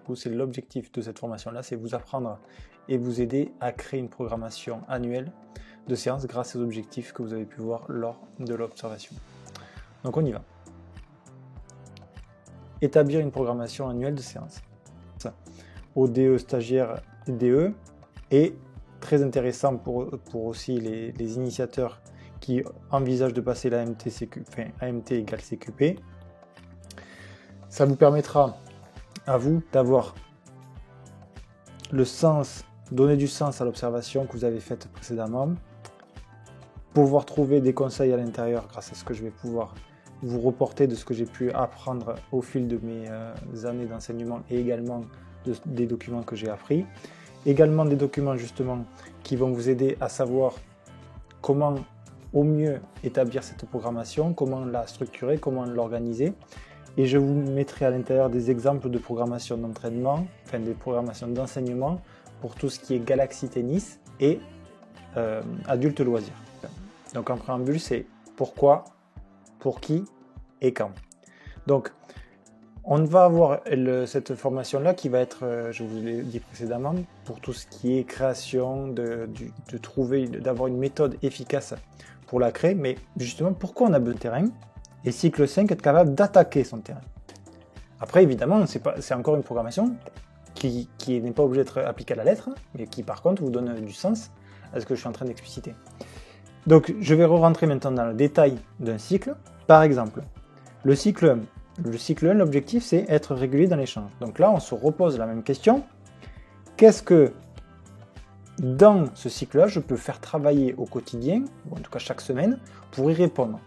vous, c'est l'objectif de cette formation-là, c'est vous apprendre et vous aider à créer une programmation annuelle de séances grâce aux objectifs que vous avez pu voir lors de l'observation. Donc on y va. Établir une programmation annuelle de séances. Au DE stagiaire DE et très intéressant pour aussi les initiateurs qui envisagent de passer la AMT égale CQP. Ça vous permettra à vous d'avoir le sens, donner du sens à l'observation que vous avez faite précédemment, pouvoir trouver des conseils à l'intérieur grâce à ce que je vais pouvoir vous reporter de ce que j'ai pu apprendre au fil de mes années d'enseignement et également des documents que j'ai appris. Également des documents justement qui vont vous aider à savoir comment au mieux établir cette programmation, comment la structurer, comment l'organiser. Et je vous mettrai à l'intérieur des exemples de programmation d'entraînement, enfin des programmations d'enseignement pour tout ce qui est Galaxy Tennis et adulte loisirs. Donc en préambule, c'est pourquoi, pour qui et quand. Donc on va avoir cette formation-là qui va être, je vous l'ai dit précédemment, pour tout ce qui est création, d'avoir une méthode efficace pour la créer. Mais justement, pourquoi on a besoin de terrain? Et cycle 5, être capable d'attaquer son terrain. Après, évidemment, c'est encore une programmation qui n'est pas obligée d'être appliquée à la lettre, mais qui par contre vous donne du sens à ce que je suis en train d'expliciter. Donc, je vais rentrer maintenant dans le détail d'un cycle. Par exemple, le cycle 1, l'objectif, c'est être régulier dans l'échange. Donc là, on se repose la même question. Qu'est-ce que, dans ce cycle-là, je peux faire travailler au quotidien, ou en tout cas chaque semaine, pour y répondre?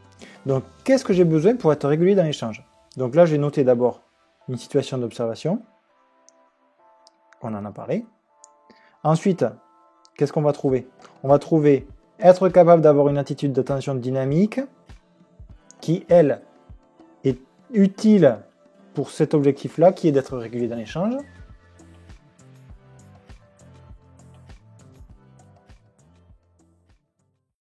Donc, qu'est-ce que j'ai besoin pour être régulier dans l'échange? Donc là, j'ai noté d'abord une situation d'observation. On en a parlé. Ensuite, qu'est-ce qu'on va trouver? On va trouver être capable d'avoir une attitude d'attention dynamique qui, elle, est utile pour cet objectif-là, qui est d'être régulier dans l'échange.